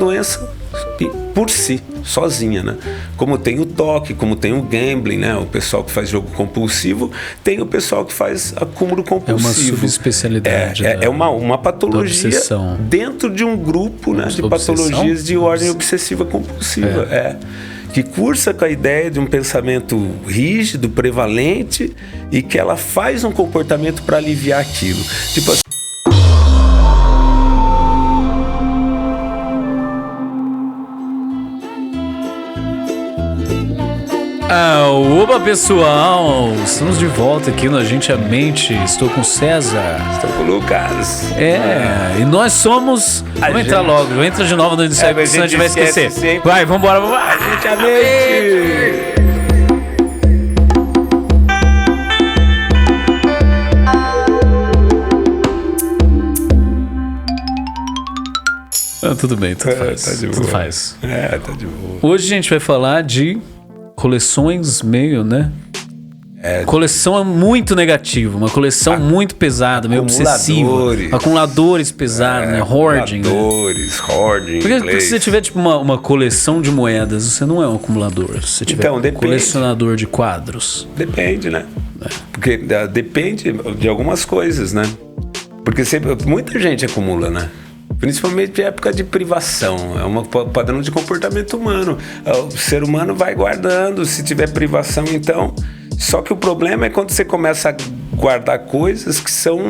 doença por si, sozinha, né? Como tem o toque, como tem o gambling, né? O pessoal que faz jogo compulsivo, tem o pessoal que faz acúmulo compulsivo. É uma subespecialidade. É uma patologia dentro de um grupo, né, de patologias de ordem obsessiva compulsiva. Que cursa com a ideia de um pensamento rígido, prevalente, e que ela faz um comportamento para aliviar aquilo. Tipo assim, oba, pessoal! Estamos de volta aqui no Agente a Mente. Estou com o César. Estou com o Lucas. E nós somos... Vamos entrar logo. Entra de novo no início, senão a gente vai esquecer. Sempre. Vai, vambora. Agente a Mente! Tudo bem, tudo faz. Tá de boa. Tudo faz. Tá de boa. Hoje a gente vai falar de coleções meio, né? Coleção é muito negativa, uma coleção muito pesada, meio obsessiva. Acumuladores pesados, né? Hoarding. Hoarding. Porque se você tiver tipo uma coleção de moedas, você não é um acumulador. Se você tiver um colecionador de quadros. Depende, né? Porque depende de algumas coisas, né? Porque muita gente acumula, né? Principalmente em época de privação. É um padrão de comportamento humano. O ser humano vai guardando. Se tiver privação, então... Só que o problema é quando você começa a guardar coisas que são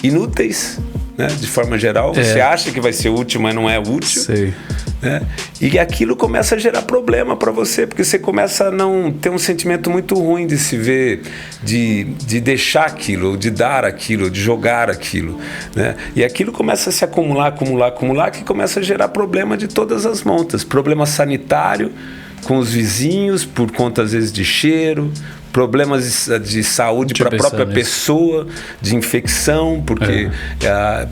inúteis, né? De forma geral. Você acha que vai ser útil, mas não é útil. Sei. Né? E aquilo começa a gerar problema para você, porque você começa a não ter um sentimento muito ruim de se ver, de deixar aquilo, de dar aquilo, de jogar aquilo, né? E aquilo começa a se acumular, que começa a gerar problema de todas as montas. Problema sanitário com os vizinhos, por conta às vezes de cheiro, problemas de saúde para a própria pessoa, de infecção, porque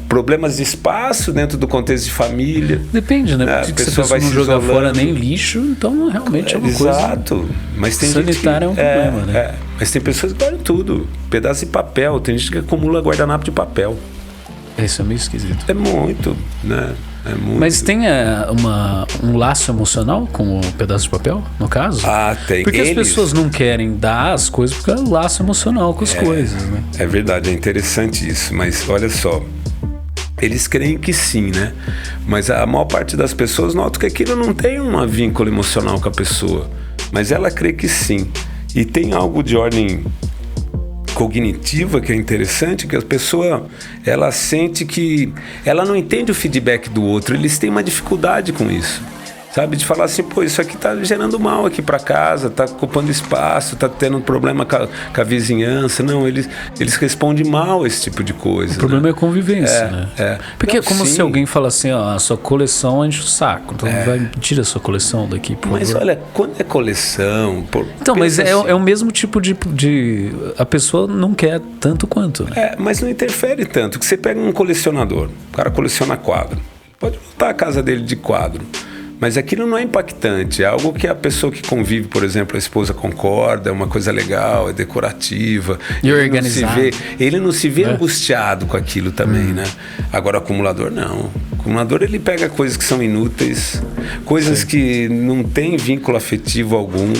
problemas de espaço dentro do contexto de família. Depende, né? Porque se a pessoa não jogar fora nem lixo, então realmente é uma coisa... Exato. Mas tem sanitário é um problema, né? Mas tem pessoas que guardam tudo. Pedaço de papel. Tem gente que acumula guardanapo de papel. Isso é meio esquisito. É muito, né? Mas tem um laço emocional com o pedaço de papel, no caso? Tem. Porque as pessoas não querem dar as coisas porque é um laço emocional com as coisas, né? É verdade, é interessante isso. Mas olha só, eles creem que sim, né? Mas a maior parte das pessoas nota que aquilo não tem um vínculo emocional com a pessoa. Mas ela crê que sim. E tem algo de ordem cognitiva que é interessante, que a pessoa ela sente que ela não entende o feedback do outro, eles têm uma dificuldade com isso, sabe, de falar assim, pô, isso aqui tá gerando mal aqui para casa, tá ocupando espaço, tá tendo um problema com a vizinhança. Não, eles respondem mal a esse tipo de coisa. O problema é a convivência, né? Porque é como se alguém fala assim, ó, a sua coleção enche o saco, então tira a sua coleção daqui, por favor. Mas olha, quando é coleção... Então, mas é o mesmo tipo de... A pessoa não quer tanto quanto. Né? Mas não interfere tanto, que você pega um colecionador, o cara coleciona quadro, pode montar a casa dele de quadro, mas aquilo não é impactante, é algo que a pessoa que convive, por exemplo, a esposa concorda, é uma coisa legal, é decorativa. E organizado. Ele não se vê angustiado com aquilo também, né? Agora o acumulador não. O acumulador ele pega coisas que são inúteis, coisas que não tem vínculo afetivo algum,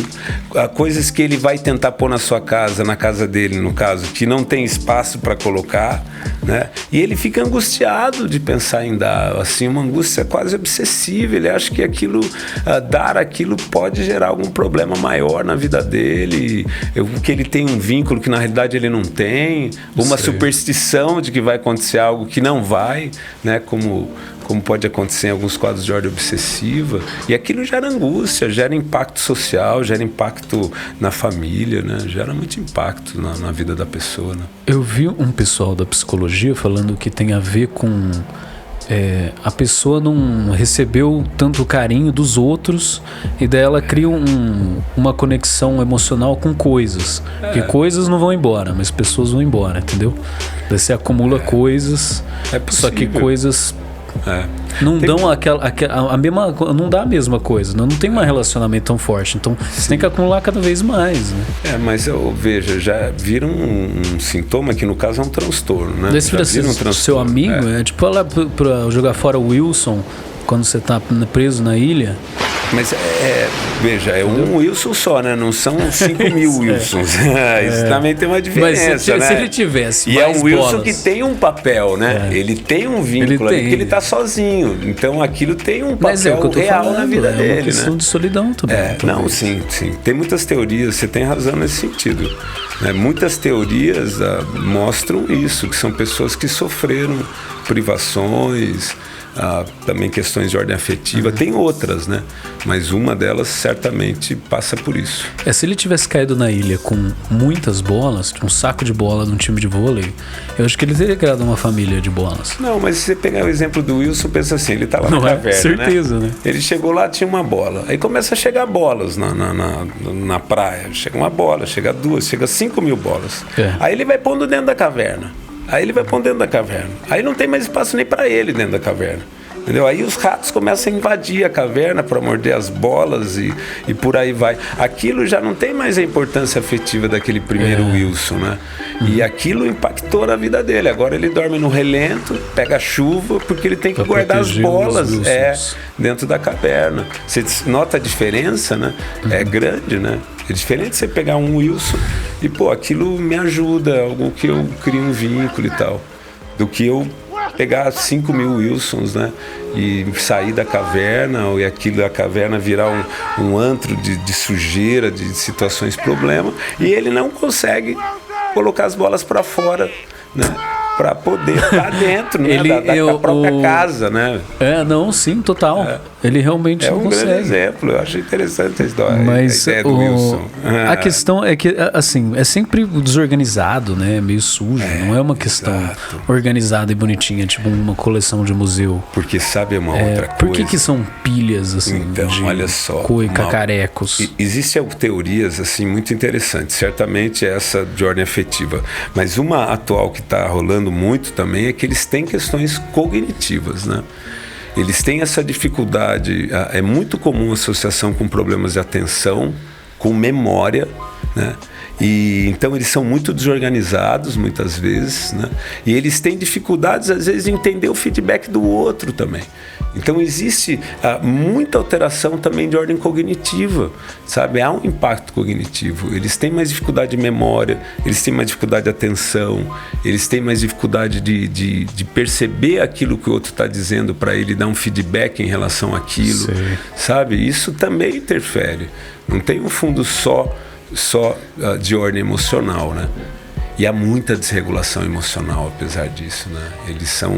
coisas que ele vai tentar pôr na sua casa, na casa dele, no caso, que não tem espaço para colocar, né? E ele fica angustiado de pensar em dar, assim, uma angústia quase obsessiva. Ele acha que dar aquilo pode gerar algum problema maior na vida dele, que ele tem um vínculo que na realidade ele não tem, uma superstição de que vai acontecer algo que não vai, né? Como pode acontecer em alguns quadros de ordem obsessiva, e aquilo gera angústia, gera impacto social, gera impacto na família, né? Gera muito impacto na vida da pessoa, né? Eu vi um pessoal da psicologia falando que tem a ver com a pessoa não recebeu tanto carinho dos outros e daí ela cria uma conexão emocional com coisas. Porque coisas não vão embora, mas pessoas vão embora, entendeu? Daí você acumula coisas, só que coisas não dão a mesma, não dá a mesma coisa, não tem um relacionamento tão forte, então você tem que acumular cada vez mais, né? Mas veja, já vira um sintoma que no caso é um transtorno, né? Desse já vira um transtorno. Seu amigo, tipo lá pra jogar fora o Wilson, quando você tá preso na ilha. Mas veja, é um Wilson só, né? Não são 5 mil Wilsons. Isso também tem uma diferença, mas né? Se ele tivesse e mais é um Wilson bolas, que tem um papel, né? Ele tem um vínculo ali, porque ele tá sozinho. Então aquilo tem um papel real falando, na vida dele, uma questão de solidão também. Não, sim. Tem muitas teorias, você tem razão nesse sentido. Né? Muitas teorias mostram isso, que são pessoas que sofreram privações, também questões de ordem afetiva, tem outras, né? Mas uma delas certamente passa por isso. Se ele tivesse caído na ilha com muitas bolas, um saco de bola num time de vôlei, eu acho que ele teria criado uma família de bolas. Não, mas se você pegar o exemplo do Wilson, pensa assim, ele estava na caverna, certeza, né? Ele chegou lá, tinha uma bola. Aí começa a chegar bolas na praia. Chega uma bola, chega 2, chega 5 mil bolas. Aí ele vai pondo dentro da caverna. Aí não tem mais espaço nem para ele dentro da caverna. Entendeu? Aí os ratos começam a invadir a caverna para morder as bolas e por aí vai. Aquilo já não tem mais a importância afetiva daquele primeiro Wilson, né? E aquilo impactou na vida dele. Agora ele dorme no relento, pega chuva, porque ele tem que guardar as bolas dentro da caverna. Você nota a diferença, né? É grande, né? É diferente você pegar um Wilson e, aquilo me ajuda, algo que eu crio um vínculo e tal, do que eu pegar 5 mil Wilsons, né? E sair da caverna, e a caverna virar um antro de sujeira, de situações problema, e ele não consegue colocar as bolas para fora, né? Para poder estar dentro, né? da própria casa, né? Não, sim, total. Ele realmente não consegue. É um grande exemplo. Eu acho interessante a história. Mas a ideia do Wilson. A questão é que, assim, é sempre desorganizado, né? Meio sujo. Não é uma questão organizada e bonitinha, tipo uma coleção de museu. Porque sabe uma outra coisa? Por que são pilhas, assim, então, de olha só, cacarecos? Existem teorias, assim, muito interessantes. Certamente essa de ordem afetiva. Mas uma atual que está rolando muito também é que eles têm questões cognitivas, né? Eles têm essa dificuldade, é muito comum a associação com problemas de atenção, com memória, né? E então eles são muito desorganizados muitas vezes, né? E eles têm dificuldades às vezes de entender o feedback do outro também. Então existe muita alteração também de ordem cognitiva, sabe? Há um impacto cognitivo. Eles têm mais dificuldade de memória, eles têm mais dificuldade de atenção, eles têm mais dificuldade de perceber aquilo que o outro está dizendo para ele dar um feedback em relação àquilo, sabe? Isso também interfere. Não tem um fundo só de ordem emocional, né? E há muita desregulação emocional, apesar disso, né? Eles são...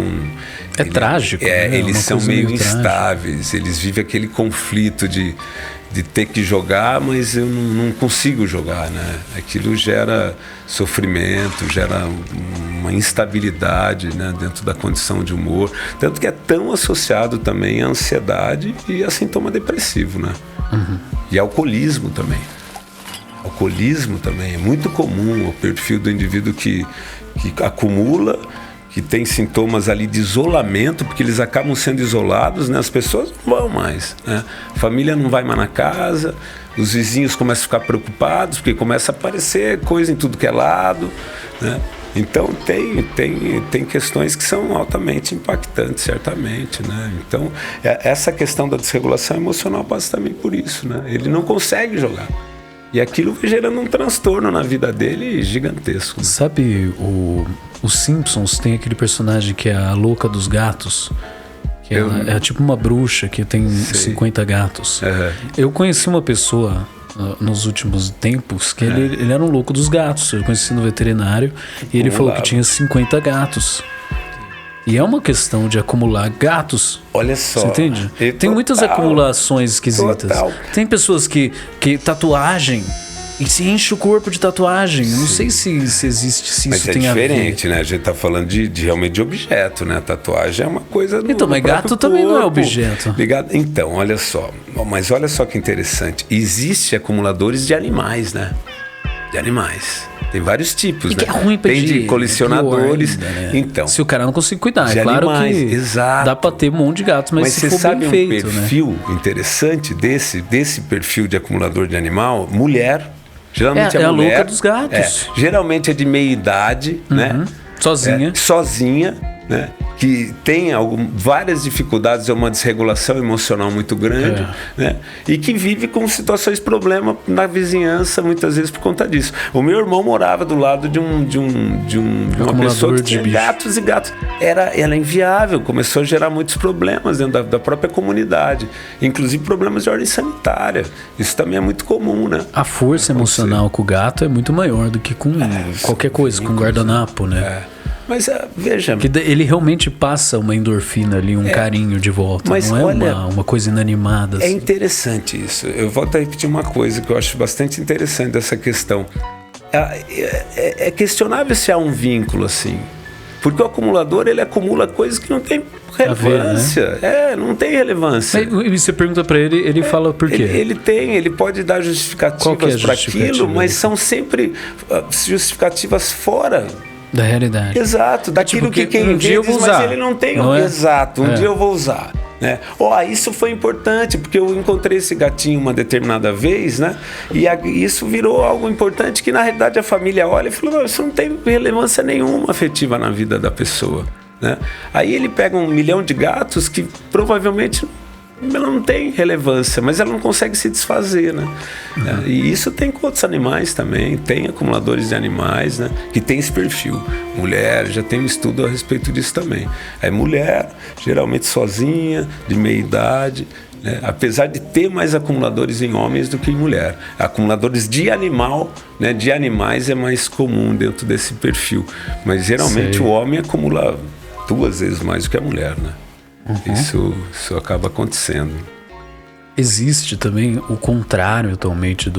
trágico, né? Eles são meio instáveis, eles vivem aquele conflito de ter que jogar, mas eu não consigo jogar, né? Aquilo gera sofrimento, gera uma instabilidade, né? Dentro da condição de humor. Tanto que é tão associado também à ansiedade e a sintoma depressivo, né? E alcoolismo também. Alcoolismo também é muito comum, o perfil do indivíduo que acumula, que tem sintomas ali de isolamento, porque eles acabam sendo isolados, né? As pessoas não vão mais, né? A família não vai mais na casa, os vizinhos começam a ficar preocupados, porque começa a aparecer coisa em tudo que é lado, né? Então tem questões que são altamente impactantes, certamente, né? Então essa questão da desregulação emocional passa também por isso, né? Ele não consegue jogar. E aquilo vai gerando um transtorno na vida dele gigantesco. Sabe, os Simpsons tem aquele personagem que é a louca dos gatos, que ela é tipo uma bruxa que tem 50 gatos. Eu conheci uma pessoa nos últimos tempos que ele era um louco dos gatos. Eu conheci no veterinário e ele falou que tinha 50 gatos. E é uma questão de acumular gatos. Olha só. Você entende? Tem muitas acumulações esquisitas. Tem pessoas que tatuagem e se enche o corpo de tatuagem. Eu não sei se existe, se mas isso tem a ver. Mas é diferente, né? A gente tá falando de realmente de objeto, né? A tatuagem é uma coisa Então, mas gato também não é objeto. Ligado? Então, olha só. Mas olha só que interessante. Existem acumuladores de animais, né? De animais. Tem vários tipos, né? É ruim tem de colecionadores. Pior ainda, né? Então, se o cara não conseguir cuidar, de é claro animais, que exato. Dá pra ter um monte de gatos, mas se você for bem feito, um perfil interessante desse perfil de acumulador de animal? Mulher. Geralmente é a mulher. A louca dos gatos. Geralmente é de meia idade, né? Sozinha. Sozinha, né? que tem várias dificuldades, uma desregulação emocional muito grande, né? E que vive com situações de problema na vizinhança, muitas vezes por conta disso. O meu irmão morava do lado de uma pessoa que tinha gatos e gatos. Era inviável, começou a gerar muitos problemas dentro da própria comunidade, inclusive problemas de ordem sanitária. Isso também é muito comum, né? A força emocional com o gato é muito maior do que com qualquer coisa, com guardanapo, né? Mas veja... Que ele realmente passa uma endorfina ali, um carinho de volta. Mas não é uma coisa inanimada. É assim. Interessante isso. Eu volto a repetir uma coisa que eu acho bastante interessante dessa questão. É questionável se há um vínculo assim. Porque o acumulador, ele acumula coisas que não tem relevância. Né? Não tem relevância. E você pergunta pra ele, ele fala por quê? Ele pode dar justificativas para aquilo, mas são sempre justificativas fora da realidade. Exato, daquilo que quem vê diz, mas ele não tem exato, dia eu vou usar. Né? Isso foi importante, porque eu encontrei esse gatinho uma determinada vez, né? E isso virou algo importante que na realidade a família olha e fala, isso não tem relevância nenhuma afetiva na vida da pessoa, né? Aí ele pega 1 milhão de gatos que provavelmente ela não tem relevância, mas ela não consegue se desfazer, né? E isso tem com outros animais também, tem acumuladores de animais, né? Que tem esse perfil. Mulher, já tem um estudo a respeito disso também. É mulher, geralmente sozinha, de meia idade, né? Apesar de ter mais acumuladores em homens do que em mulher. Acumuladores de animal, né? De animais é mais comum dentro desse perfil. Mas geralmente o homem acumula 2 vezes mais do que a mulher, né? Isso acaba acontecendo. Existe também o contrário atualmente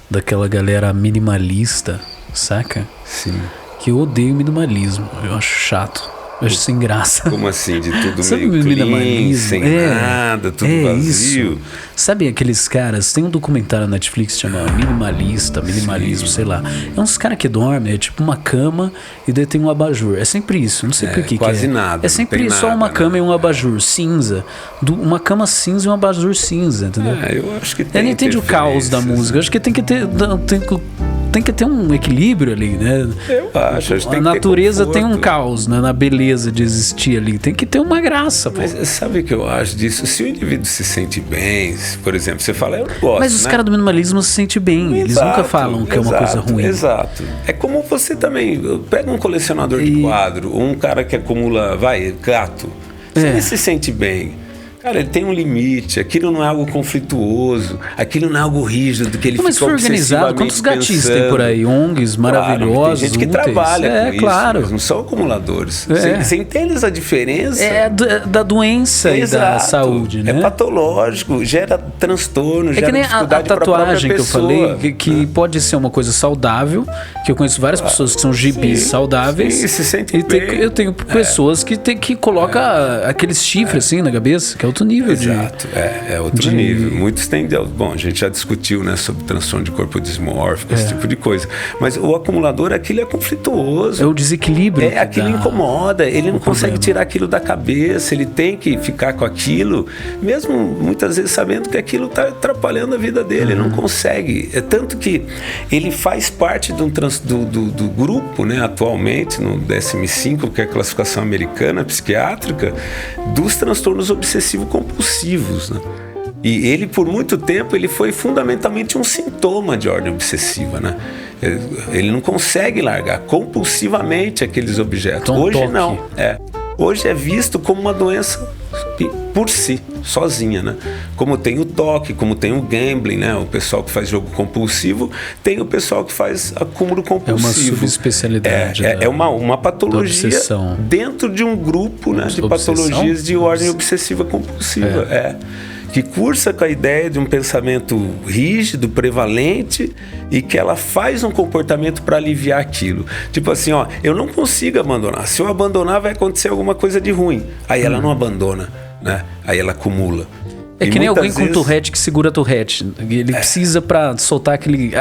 daquela galera minimalista, saca? Sim. Que eu odeio minimalismo, eu acho chato. Eu acho sem graça. Como assim? De tudo meio clean, sem nada, tudo vazio. Isso. Sabe aqueles caras? Tem um documentário na Netflix que chama Minimalismo, sei lá. É uns caras que dormem, é tipo uma cama e daí tem um abajur. É sempre isso, não sei por que quase que é. Nada. É sempre só uma cama e um abajur cinza. Uma cama cinza e um abajur cinza, entendeu? Eu acho que tem. Ele entende o caos da música. Eu acho que tem que ter um equilíbrio ali, né? Eu acho a natureza tem um caos, né, na beleza de existir ali. Tem que ter uma graça, pô. Mas sabe o que eu acho disso? Se o indivíduo se sente bem, por exemplo, você fala, eu não gosto. Mas os caras do minimalismo se sentem bem. Eles nunca falam que é uma coisa ruim. Exato. É como você também. Pega um colecionador de quadro, ou um cara que acumula, gato. Se ele se sente bem. Cara, ele tem um limite, aquilo não é algo conflituoso, aquilo não é algo rígido, que ele fica organizado. Quantos gatis tem por aí? ONGs maravilhosos, tem gente que trabalha com claro. Isso, não são acumuladores. Você entende essa diferença? Da doença e da saúde, né? É patológico, gera transtorno, gera que nem dificuldade a tatuagem que eu pessoa, falei, que pode ser uma coisa saudável, que eu conheço várias pessoas que são gibis saudáveis. Sim, se sentem bem. Eu tenho pessoas que colocam aqueles chifres assim na cabeça, que é outro nível. Exato, é outro nível. Muitos têm. Bom, a gente já discutiu, né, sobre transtorno de corpo dismórfico, esse tipo de coisa. Mas o acumulador, aquilo é conflituoso. É o desequilíbrio. Aquilo incomoda, ele não consegue tirar aquilo da cabeça, ele tem que ficar com aquilo, mesmo muitas vezes sabendo que aquilo está atrapalhando a vida dele, não consegue. É tanto que ele faz parte do grupo, né, atualmente, no DSM-5, que é a classificação americana psiquiátrica, dos transtornos obsessivo-compulsivos, né? E ele, por muito tempo, ele foi fundamentalmente um sintoma de ordem obsessiva, né? Ele não consegue largar compulsivamente aqueles objetos. Hoje não. Hoje é visto como uma doença por si, sozinha, né? Como tem o toque, como tem o gambling, né? O pessoal que faz jogo compulsivo, tem o pessoal que faz acúmulo compulsivo. É uma subespecialidade. É uma patologia dentro de um grupo, né, de patologias de ordem obsessiva compulsiva. Que cursa com a ideia de um pensamento rígido, prevalente, e que ela faz um comportamento para aliviar aquilo. Tipo assim, eu não consigo abandonar. Se eu abandonar, vai acontecer alguma coisa de ruim. Aí ela não abandona, né? Aí ela acumula. É que nem alguém com Tourette que segura Tourette. Ele precisa para soltar aquele...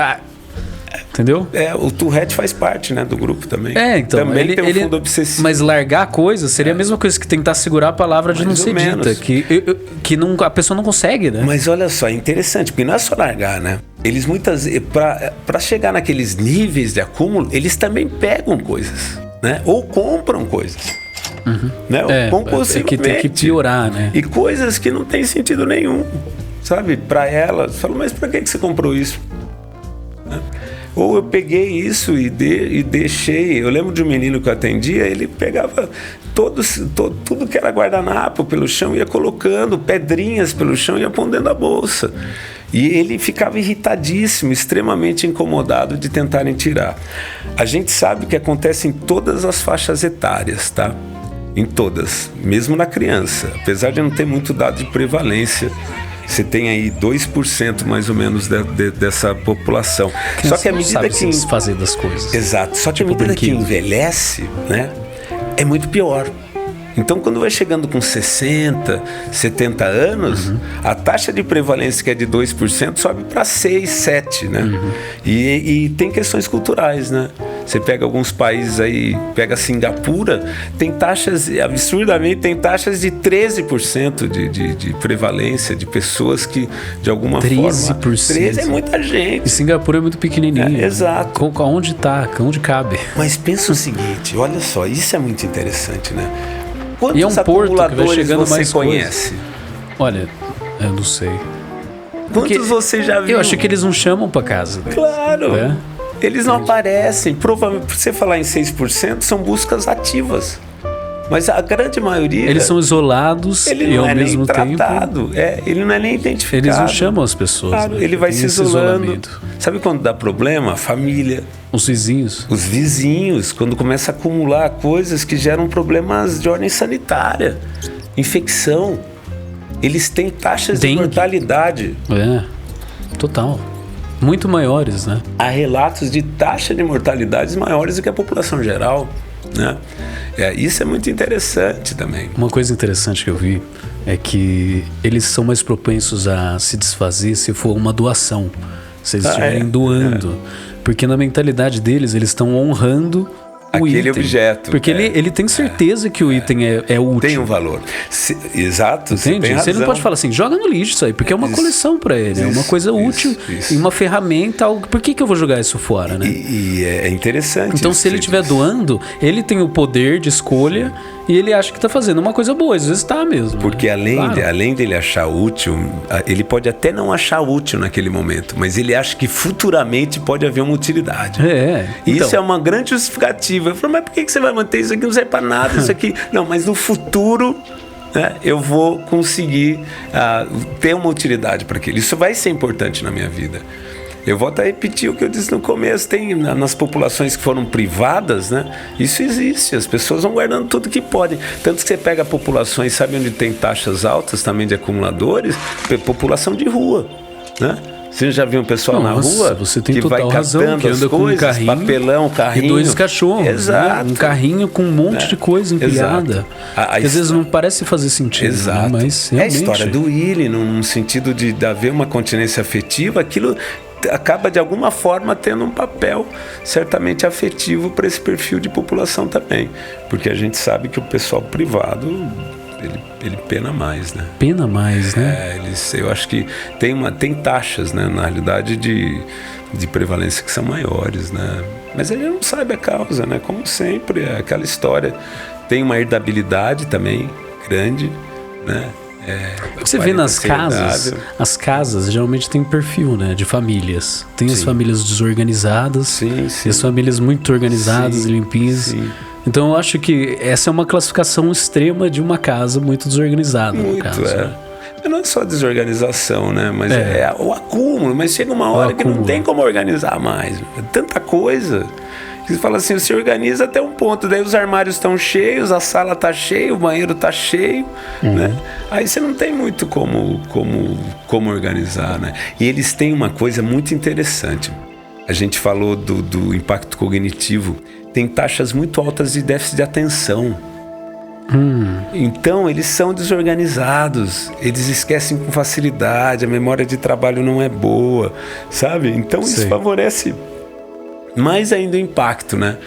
Entendeu? O Tourette faz parte, né, do grupo também. Então. Também tem um fundo obsessivo. Mas largar a coisa seria a mesma coisa que tentar segurar a palavra de mais não ser dita. Que não, a pessoa não consegue, né? Mas olha só, é interessante, porque não é só largar, né? Eles muitas vezes, para chegar naqueles níveis de acúmulo, eles também pegam coisas, né? Ou compram coisas. Né? É que tem que piorar, né? E coisas que não tem sentido nenhum, sabe? Para ela, você fala, mas para que você comprou isso? Né? Ou eu peguei isso e deixei. Eu lembro de um menino que eu atendia, ele pegava tudo que era guardanapo pelo chão, ia colocando pedrinhas pelo chão e ia pondo dentro da bolsa. E ele ficava irritadíssimo, extremamente incomodado de tentarem tirar. A gente sabe que acontece em todas as faixas etárias, tá? Em todas, mesmo na criança. Apesar de não ter muito dado de prevalência, você tem aí 2% mais ou menos dessa população. Só que à medida que fazer das coisas. Exato. Só que à medida que envelhece, né, é muito pior. Então, quando vai chegando com 60, 70 anos, a taxa de prevalência, que é de 2%, sobe para 6, 7, né? E tem questões culturais, né? Você pega alguns países aí, pega Singapura, tem taxas, absurdamente, tem taxas de 13% de prevalência de pessoas que, de alguma 13%. forma... 13% é muita gente. E Singapura é muito pequenininho. Exato. Onde cabe? Mas pensa o seguinte, olha só, isso é muito interessante, né? Quantos e é um porto que vai chegando você mais conhece? Olha, eu não sei. Quantos você já viu? Eu acho que eles não chamam pra casa. Claro. Eles não aparecem. Provavelmente, por você falar em 6%, são buscas ativas. Mas a grande maioria... Eles são isolados e ao mesmo tempo... Ele não é nem identificado. Eles não chamam as pessoas. Claro, ele vai se isolando. Sabe quando dá problema? A família. Os vizinhos. Os vizinhos, quando começa a acumular coisas que geram problemas de ordem sanitária. Infecção. Eles têm taxas de mortalidade. Total. Muito maiores, né? Há relatos de taxa de mortalidades maiores do que a população geral, né? Isso é muito interessante também. Uma coisa interessante que eu vi é que eles são mais propensos a se desfazer se for uma doação. Se eles estiverem doando. Porque na mentalidade deles, eles estão honrando aquele objeto. Porque ele tem certeza que o item é útil. Tem um valor. Exato. Entende? Você não pode falar assim, joga no lixo isso aí, porque é uma coleção para ele. É uma coisa útil e uma ferramenta. Algo, por que eu vou jogar isso fora, né? E é interessante. Então, se ele estiver doando, ele tem o poder de escolha e ele acha que está fazendo uma coisa boa. Às vezes está mesmo. Porque além dele achar útil, ele pode até não achar útil naquele momento, mas ele acha que futuramente pode haver uma utilidade. Isso é uma grande justificativa. Eu falo, mas por que você vai manter isso aqui? Não serve para nada, isso aqui. Não, mas no futuro, né, eu vou conseguir ter uma utilidade para aquilo. Isso vai ser importante na minha vida. Eu volto a repetir o que eu disse no começo, tem nas populações que foram privadas, né? Isso existe, as pessoas vão guardando tudo que podem. Tanto que você pega populações, sabe onde tem taxas altas também de acumuladores? População de rua, né? Você já viu um pessoal na rua você tem que vai razão, que anda com um carrinho, papelão, carrinho e 2 cachorros, exato, né? Um carrinho com um monte de coisa empilhada, que às vezes não parece fazer sentido, exato, né? Mas realmente... É a história do Willy, num sentido de haver uma continência afetiva, aquilo acaba de alguma forma tendo um papel certamente afetivo para esse perfil de população também, porque a gente sabe que o pessoal privado ele pena mais, né? Pena mais, né? Eu acho que tem taxas, né, na realidade de prevalência que são maiores, né? Mas ele não sabe a causa, né? Como sempre, é aquela história. Tem uma herdabilidade também grande, né? Você vê nas casas, as casas geralmente tem perfil, né, de famílias. Tem as famílias desorganizadas, e as famílias muito organizadas e limpinhas. Então eu acho que essa é uma classificação extrema de uma casa muito desorganizada, no caso. Não é só desorganização, né? Mas é o acúmulo. Mas chega uma hora que não tem como organizar mais. É tanta coisa. Você fala assim, você organiza até um ponto, daí os armários estão cheios, a sala está cheia, o banheiro está cheio, né? Aí você não tem muito como organizar, né? E eles têm uma coisa muito interessante. A gente falou do impacto cognitivo. Tem taxas muito altas de déficit de atenção. Então eles são desorganizados, eles esquecem com facilidade, a memória de trabalho não é boa, sabe? Então isso favorece mais ainda o impacto, né?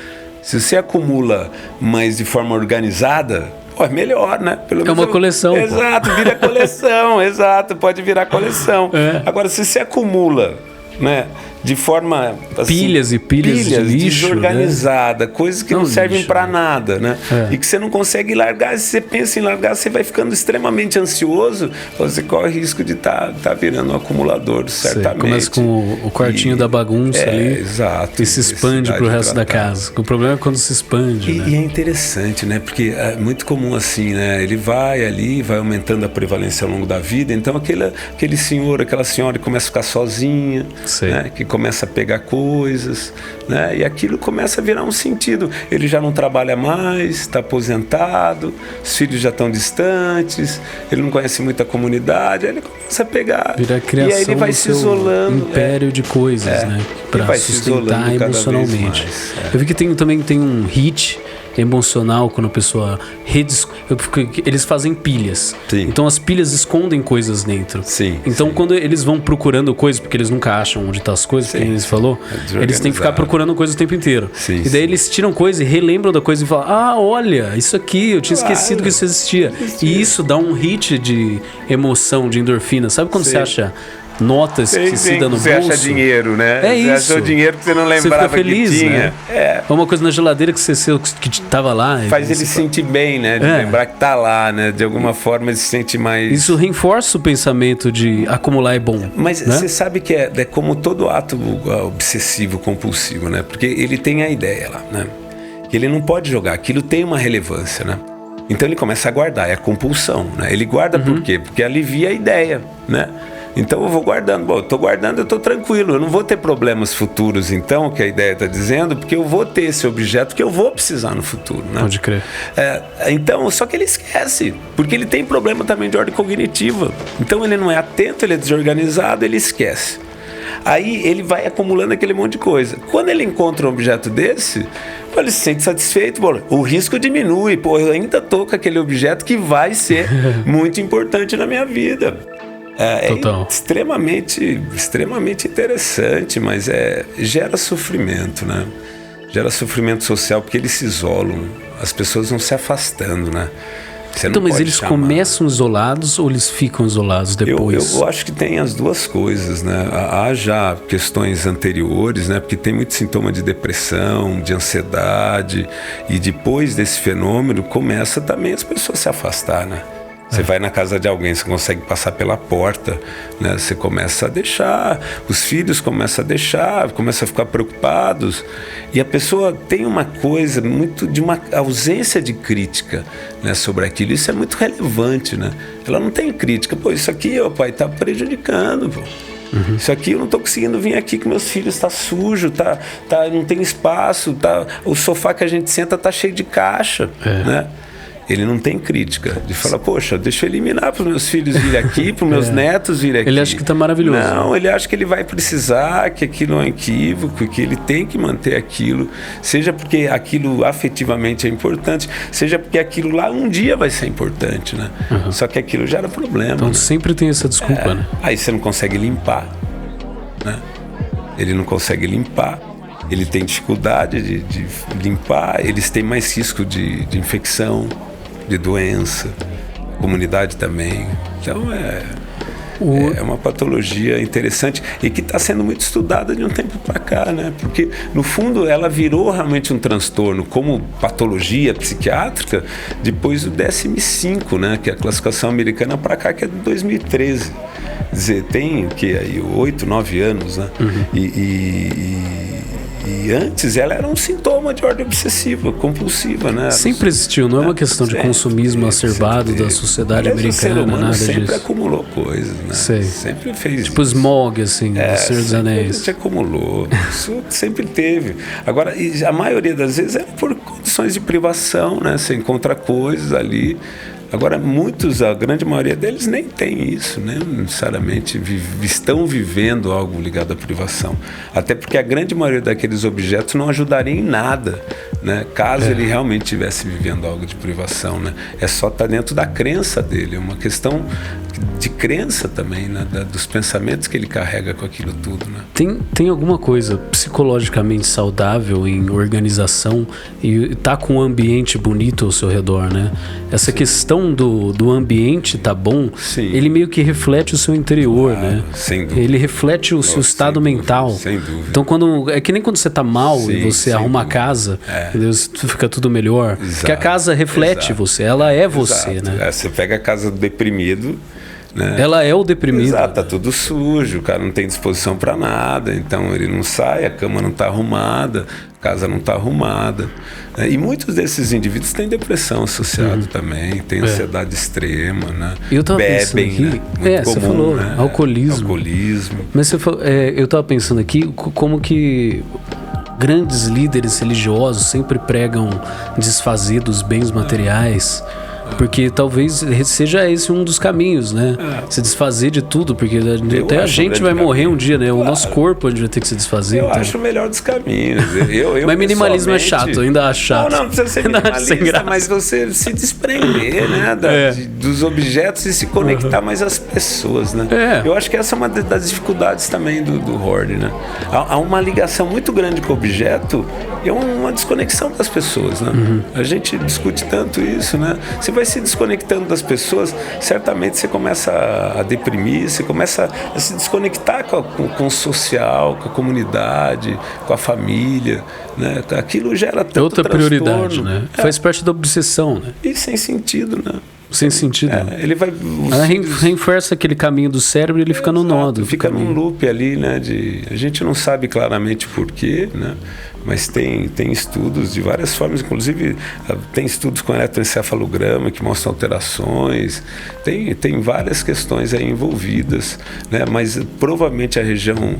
Se você acumula, mas de forma organizada, é melhor, né? Pelo menos uma coleção. Exato, vira coleção, exato, pode virar coleção. Agora, se você acumula, né, de forma assim, pilhas e pilhas de lixo, desorganizada, né? coisas que não servem para nada, né? E que você não consegue largar. Se você pensa em largar, você vai ficando extremamente ansioso, você corre risco de tá virando um acumulador, certamente. Começa com o quartinho da bagunça ali, exato, e se expande para o resto da casa. O problema é quando se expande, né? E é interessante, né? Porque é muito comum assim, né? Ele vai ali, vai aumentando a prevalência ao longo da vida, então aquele senhor, aquela senhora começa a ficar sozinha, né? Que começa a pegar coisas, né? E aquilo começa a virar um sentido. Ele já não trabalha mais, está aposentado, os filhos já estão distantes, ele não conhece muita comunidade, aí ele começa a pegar. Vira a criação, e aí ele vai se isolando. Império de coisas, né? Para sustentar emocionalmente. Eu vi que também tem um hit emocional quando a pessoa eles fazem pilhas. Sim. Então as pilhas escondem coisas dentro. Sim, então quando eles vão procurando coisas, porque eles nunca acham onde estão as coisas, porque eles falou, eles têm que ficar procurando coisas o tempo inteiro. Sim, e daí eles tiram coisa e relembram da coisa e falam: olha, isso aqui, eu tinha esquecido que isso existia. E isso dá um hit de emoção, de endorfina. Sabe quando você acha nota esquecida no bolso? Você acha dinheiro, né? É isso. Você achou dinheiro que você não lembrava, você fica feliz, que tinha. Né? É uma coisa na geladeira que tava lá. Faz ele se sentir bem, né? De lembrar que tá lá, né? De alguma forma ele se sente mais... Isso reforça o pensamento de acumular é bom. Mas você sabe que é como todo ato obsessivo compulsivo, né? Porque ele tem a ideia lá, né? Que ele não pode jogar, aquilo tem uma relevância, né? Então ele começa a guardar, é a compulsão, né? Ele guarda por quê? Porque alivia a ideia, né? Então eu vou guardando. Bom, eu estou guardando, eu estou tranquilo. Eu não vou ter problemas futuros, então, que a ideia está dizendo, porque eu vou ter esse objeto que eu vou precisar no futuro, né? Pode crer. Então, só que ele esquece, porque ele tem problema também de ordem cognitiva. Então ele não é atento, ele é desorganizado, ele esquece. Aí ele vai acumulando aquele monte de coisa. Quando ele encontra um objeto desse, ele se sente satisfeito, o risco diminui, eu ainda estou com aquele objeto que vai ser muito importante na minha vida. É extremamente interessante, mas gera sofrimento, né? Gera sofrimento social porque eles se isolam, as pessoas vão se afastando, né? Então, mas eles começam isolados ou eles ficam isolados depois? Eu acho que tem as duas coisas, né? Há já questões anteriores, né? Porque tem muito sintoma de depressão, de ansiedade, e depois desse fenômeno começa também as pessoas se afastar, né? Você vai na casa de alguém, você consegue passar pela porta, né? Você começa a deixar, os filhos começam a deixar, começam a ficar preocupados. E a pessoa tem uma coisa muito de uma ausência de crítica, né, sobre aquilo. Isso é muito relevante, né? Ela não tem crítica. Isso aqui, pai, está prejudicando, Isso aqui eu não estou conseguindo vir aqui que meus filhos está sujo, não tem espaço, o sofá que a gente senta está cheio de caixa, né? Ele não tem crítica de falar, poxa, deixa eu eliminar para os meus filhos virem aqui, para os meus netos virem aqui. Ele acha que está maravilhoso. Não, ele acha que ele vai precisar, que aquilo é um equívoco, que ele tem que manter aquilo, seja porque aquilo afetivamente é importante, seja porque aquilo lá um dia vai ser importante, né? Só que aquilo gera problema. Então, né? Sempre tem essa desculpa, né? Aí você não consegue limpar, né? Ele não consegue limpar. Ele tem dificuldade de limpar, eles têm mais risco de infecção, de doença, comunidade também. Então é uma patologia interessante e que está sendo muito estudada de um tempo para cá, né? Porque no fundo ela virou realmente um transtorno como patologia psiquiátrica depois do DSM-5, né? Que é a classificação americana para cá, que é de 2013. Quer dizer, tem que aí 8, 9 anos, né? E antes ela era um sintoma de ordem obsessiva, compulsiva, né? Sempre existiu, não é uma questão de consumismo acerbado da sociedade americana, nada disso. Sempre acumulou coisas, né? Sempre fez tipo isso. Smaug, assim, do Senhor dos Anéis. Sempre acumulou, isso sempre teve. Agora, a maioria das vezes é por condições de privação, né? Você encontra coisas ali. Agora, a grande maioria deles nem tem isso, né? Necessariamente estão vivendo algo ligado à privação. Até porque a grande maioria daqueles objetos não ajudaria em nada, né? Caso ele realmente estivesse vivendo algo de privação, né? É só estar dentro da crença dele, é uma questão de crença também, né? Dos pensamentos que ele carrega com aquilo tudo, né? Tem alguma coisa psicologicamente saudável em organização e tá com um ambiente bonito ao seu redor, né? Essa questão do ambiente tá bom, ele meio que reflete o seu interior, né? Sem dúvida. Ele reflete o seu estado mental. Sem dúvida. Então, é que nem quando você tá mal e você arruma a casa, fica tudo melhor. Exato. Porque a casa reflete você, ela é você, Exato. né? Você pega a casa do deprimido, né? Ela é o deprimido. Exato, tá tudo sujo, o cara não tem disposição para nada, então ele não sai, a cama não tá arrumada, a casa não tá arrumada. E muitos desses indivíduos têm depressão associada também, tem ansiedade extrema, né? Eu tava Bebem, pensando aqui, né? Muito comum, você falou, né? alcoolismo. Mas você falou, eu tava pensando aqui como que grandes líderes religiosos sempre pregam desfazer dos bens materiais. Porque talvez seja esse um dos caminhos, né? Se desfazer de tudo, porque até a gente vai morrer um dia, né? Claro. O nosso corpo a gente vai ter que se desfazer. Eu acho o melhor dos caminhos. Mas minimalismo é chato, eu ainda acho chato. Não precisa ser minimalista, mas você se desprender, né? Dos objetos e se conectar mais às pessoas, né? Eu acho que essa é uma das dificuldades também do hoarding, né? Há uma ligação muito grande com o objeto e uma desconexão das pessoas, né? A gente discute tanto isso, né? Você vai se desconectando das pessoas, certamente você começa a deprimir, você começa a se desconectar com o social, com a comunidade, com a família, né? Aquilo gera tanto outra transtorno, prioridade, né? Faz parte da obsessão, né? E sem sentido, né? Sem sentido. Ele vai... Ela reforça aquele caminho do cérebro e ele fica no nó. Fica num loop ali, né? A gente não sabe claramente por quê, né? Mas tem estudos de várias formas, inclusive tem estudos com eletroencefalograma que mostram alterações, tem várias questões aí envolvidas, né? Mas provavelmente a região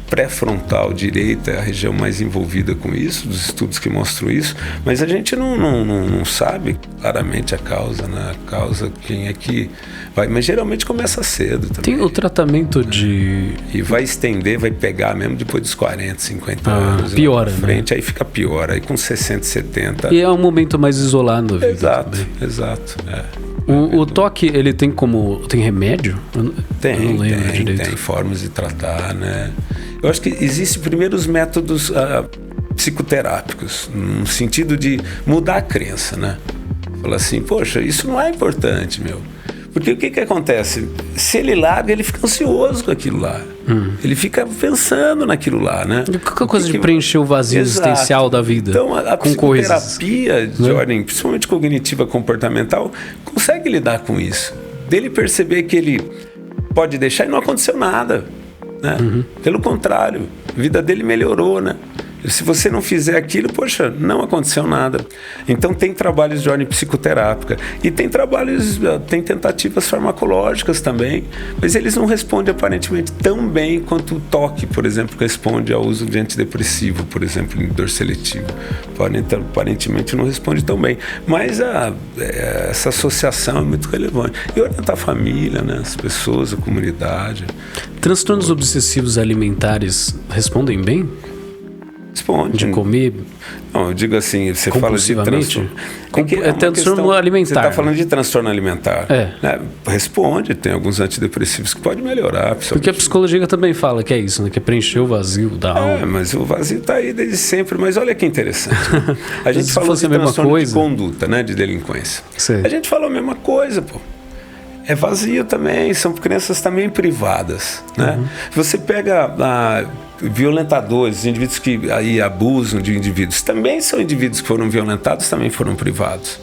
pré-frontal direita é a região mais envolvida com isso, dos estudos que mostram isso, mas a gente não sabe claramente a causa, né? A causa, quem é que vai, mas geralmente começa cedo também. Tem o tratamento de... E vai estender, vai pegar mesmo depois dos 40, 50 anos. Piora, frente, né? Aí fica pior, aí com 60, 70. E é um momento mais isolado da vida. Exato. O toque, ele tem remédio? Tem, eu não lembro direito. Tem formas de tratar, né? Eu acho que existem primeiro os métodos psicoterápicos, no sentido de mudar a crença, né? Falar assim, poxa, isso não é importante, meu. Porque o que acontece? Se ele larga, ele fica ansioso com aquilo lá. Ele fica pensando naquilo lá, né? Qualquer coisa de preencher o vazio existencial da vida. Então, a com psicoterapia coisas, de ordem, principalmente cognitiva comportamental, consegue lidar com isso. Dele perceber que ele pode deixar e não aconteceu nada, né? Pelo contrário, a vida dele melhorou, né? Se você não fizer aquilo, poxa, não aconteceu nada. Então tem trabalhos de ordem psicoterápica e tem tentativas farmacológicas também, mas eles não respondem aparentemente tão bem quanto o toque, por exemplo, responde ao uso de antidepressivo, por exemplo, inibidor seletivo. Aparentemente não responde tão bem, mas essa associação é muito relevante. E orientar a família, né, as pessoas, a comunidade. Transtornos obsessivos alimentares respondem bem? Responde. De comer? Não, eu digo assim, você fala de transtorno. É transtorno alimentar. Você está falando de transtorno alimentar. Né? Responde, tem alguns antidepressivos que podem melhorar. Porque a psicologia também fala que é isso, né? Que é preencher o vazio da alma. Mas o vazio está aí desde sempre. Mas olha que interessante. A gente falou de transtorno de conduta, né? De delinquência. Sei. A gente falou a mesma coisa, pô. É vazio também, são crenças também privadas, né? Você pega violentadores, indivíduos que aí abusam de indivíduos, também são indivíduos que foram violentados, também foram privados,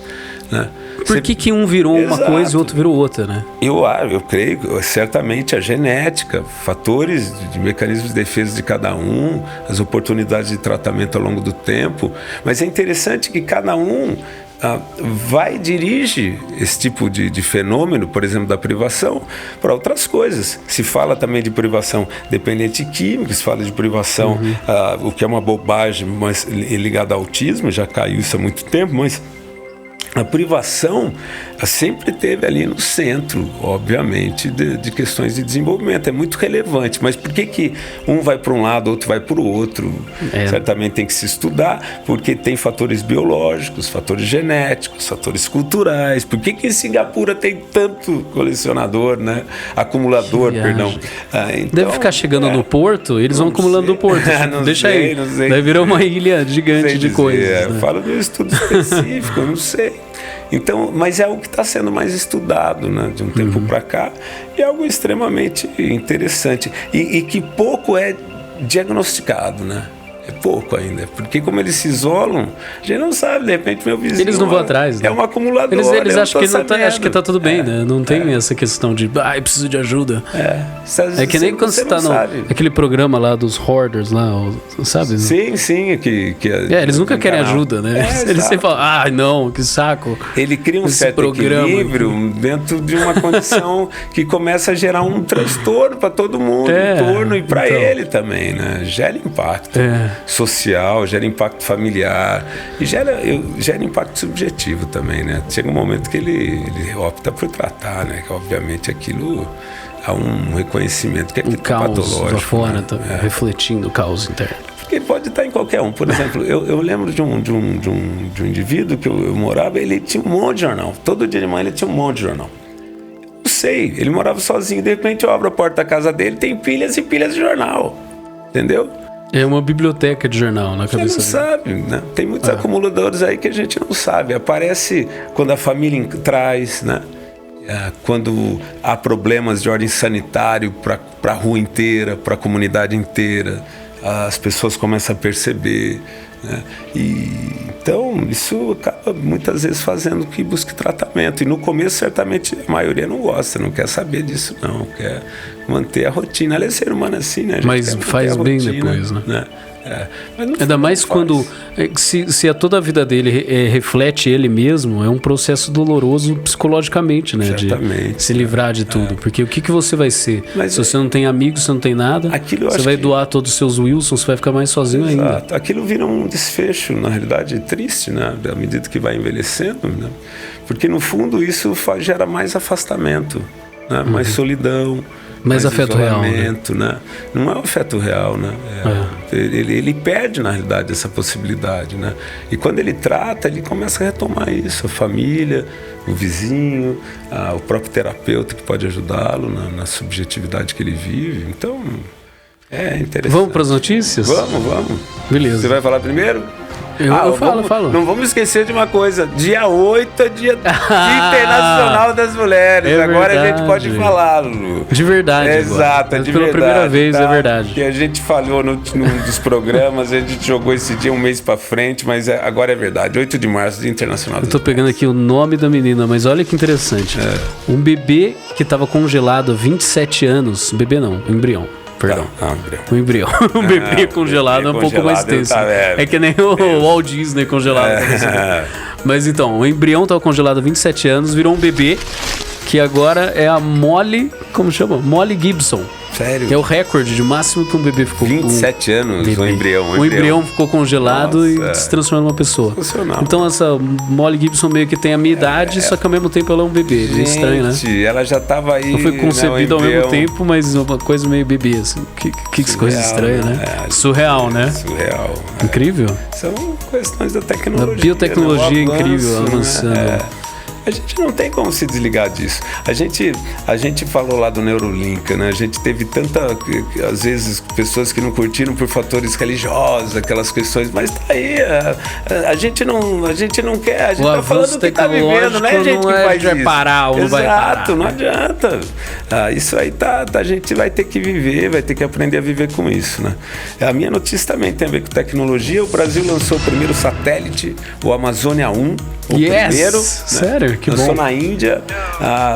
né? Por que um virou uma coisa e o outro virou outra, né? Eu creio, certamente a genética, fatores de mecanismos de defesa de cada um, as oportunidades de tratamento ao longo do tempo, mas é interessante que cada um dirige esse tipo de fenômeno, por exemplo, da privação, para outras coisas. Se fala também de privação dependente química, se fala de privação, o que é uma bobagem, mas ligada ao autismo, já caiu isso há muito tempo, mas A privação sempre teve ali no centro, obviamente, de questões de desenvolvimento. É muito relevante, mas por que um vai para um lado, outro vai para o outro? Certamente tem que se estudar, porque tem fatores biológicos, fatores genéticos, fatores culturais. Por que em Singapura tem tanto colecionador, né? Acumulador, perdão. Então, deve ficar chegando no porto, eles vão acumulando no porto. Deixa aí. Daí virou uma ilha gigante de coisas. Né? Fala de um estudo específico, eu não sei. Então, mas é algo que está sendo mais estudado, né, de um tempo para cá, e é algo extremamente interessante e que pouco é diagnosticado, né? É pouco ainda, porque como eles se isolam, a gente não sabe, de repente meu vizinho... Eles não vão atrás, né? É um acumulador. Eles acham que tá tudo bem, né? Não tem essa questão de, eu preciso de ajuda. É que nem quando você tá aquele programa lá dos hoarders lá, sabe? Sim, eles nunca querem ajuda, né? Eles sempre falam, não, que saco. Ele cria um certo equilíbrio dentro de uma condição que começa a gerar um transtorno para todo mundo em torno e para ele também, né? Gera impacto. Social, gera impacto familiar e gera impacto subjetivo também, né? Chega um momento que ele opta por tratar, né? Que obviamente aquilo há um reconhecimento que é patológico. Lá fora, né? Refletindo o caos interno. Porque pode estar em qualquer um. Por exemplo, eu lembro de um indivíduo que eu morava, ele tinha um monte de jornal. Todo dia de manhã ele tinha um monte de jornal. Eu sei, ele morava sozinho, de repente eu abro a porta da casa dele, tem pilhas e pilhas de jornal. Entendeu? É uma biblioteca de jornal na cabeça dele. Você não sabe, né? Tem muitos acumuladores aí que a gente não sabe. Aparece quando a família traz, né? Quando há problemas de ordem sanitária para a rua inteira, para a comunidade inteira, as pessoas começam a perceber, né? Então, isso acaba muitas vezes fazendo que busque tratamento. E no começo, certamente, a maioria não gosta, não quer saber disso, não. Quer manter a rotina. Ela é ser humano assim, né? Mas faz bem depois, né? Ainda mais quando se toda a vida dele reflete ele mesmo, é um processo doloroso psicologicamente, né? Certamente. De se livrar de tudo. Porque o que você vai ser? Se você não tem amigos, você não tem nada, você vai doar todos os seus Wilsons, você vai ficar mais sozinho ainda. Aquilo vira um desfecho, na realidade, triste, né? À medida que vai envelhecendo, né? Porque no fundo isso gera mais afastamento, né? Mais solidão. Mais afeto real, né? Não é o afeto real, né? Ele perde, na realidade, essa possibilidade, né? E quando ele trata, ele começa a retomar isso. A família, o vizinho, o próprio terapeuta que pode ajudá-lo na subjetividade que ele vive. Então, é interessante. Vamos para as notícias? Vamos. Beleza. Você vai falar primeiro? Eu falo. Não vamos esquecer de uma coisa. Dia 8 é dia Internacional das Mulheres. Agora verdade. A gente pode falar, Lulu. De verdade. Exato, é de verdade. Pela primeira vez, é verdade. Que a gente falou num dos programas, a gente jogou esse dia um mês pra frente, mas agora é verdade. 8 de março, Dia Internacional das Mulheres. Eu tô pegando aqui o nome da menina, mas olha que interessante. Um bebê que tava congelado há 27 anos. Bebê não, um embrião. Perdão. Um embrião. Um bebê congelado é um pouco mais tenso. É que nem o Walt Disney congelado. Mas então, o embrião estava congelado há 27 anos, virou um bebê que agora é a Molly... Como chama? Molly Gibson. Sério? Que é o recorde de máximo que um bebê ficou. 27 anos, um embrião. O embrião ficou congelado e se transformou numa pessoa. Funcional. Então essa Molly Gibson meio que tem a minha idade, só que ao mesmo tempo ela é um bebê. Gente, estranho, né? Ela já estava aí. Não foi concebida ao mesmo tempo, mas uma coisa meio bebê, assim. Que coisa estranha, né? Surreal, né? Surreal. Incrível. São questões da tecnologia. A biotecnologia incrível, avançando. A gente não tem como se desligar disso. A gente falou lá do Neurolink, né? A gente teve às vezes, pessoas que não curtiram por fatores religiosos, aquelas questões, mas tá aí. A gente não quer, a gente tá falando o que tá vivendo, não é a gente que faz isso. Parar ou não vai parar. Exato, não adianta. Isso aí a gente vai ter que viver, vai ter que aprender a viver com isso, né? A minha notícia também tem a ver com tecnologia. O Brasil lançou o primeiro satélite, o Amazônia 1, primeiro. Sério? Que lançou na Índia.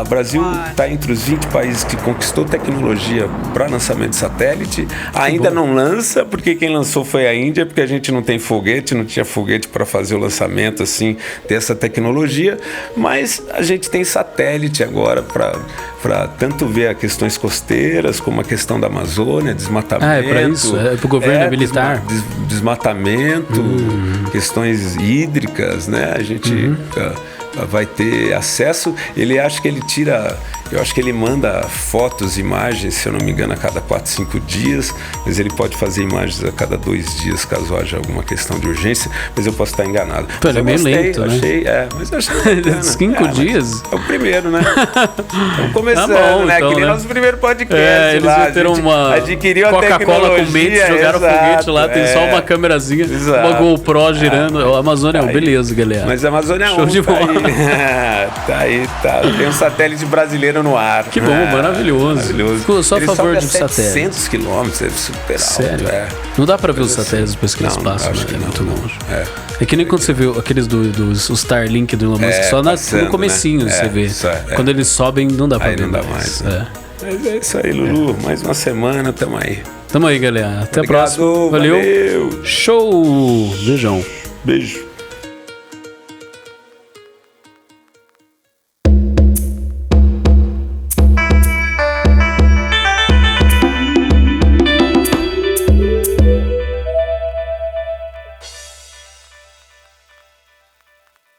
O Brasil está entre os 20 países que conquistou tecnologia para lançamento de satélite. Ainda não lança, porque quem lançou foi a Índia, porque a gente não tem foguete, não tinha foguete para fazer o lançamento assim dessa tecnologia, mas a gente tem satélite agora para para tanto ver as questões costeiras como a questão da Amazônia, desmatamento. É para isso? É para o governo militar? Desmatamento, questões hídricas, né? A gente vai ter acesso. Ele acha que ele tira... Eu acho que ele manda fotos, imagens, se eu não me engano, a cada 4, 5 dias, mas ele pode fazer imagens a cada 2 dias, caso haja alguma questão de urgência, mas eu posso estar enganado. Pô, ele é meio lento, né? Mas eu achei 5 dias? É o primeiro, né? Estamos começando, tá bom, né? então, que nem né? nosso primeiro podcast eles lá. meteram uma adquiriu Coca-Cola com mente, jogaram foguete lá, tem só uma câmerazinha, uma GoPro girando. A Amazônia é beleza, galera. Mas a Amazônia Show de bola. Tá aí. Tem um satélite brasileiro no ar. Que bom, maravilhoso. Fico só a favor de satélites. 700 quilômetros, é super alto. Sério? Não dá pra ver os satélites depois que eles passam, né? É muito longe. É que nem quando você vê aqueles do Starlink do Elon Musk, só no comecinho você vê. Quando eles sobem, não dá pra ver. Não dá mais. Mas é isso aí, Lulu. Mais uma semana, tamo aí. Tamo aí, galera. Até a próxima. Valeu. Show! Beijão. Beijo.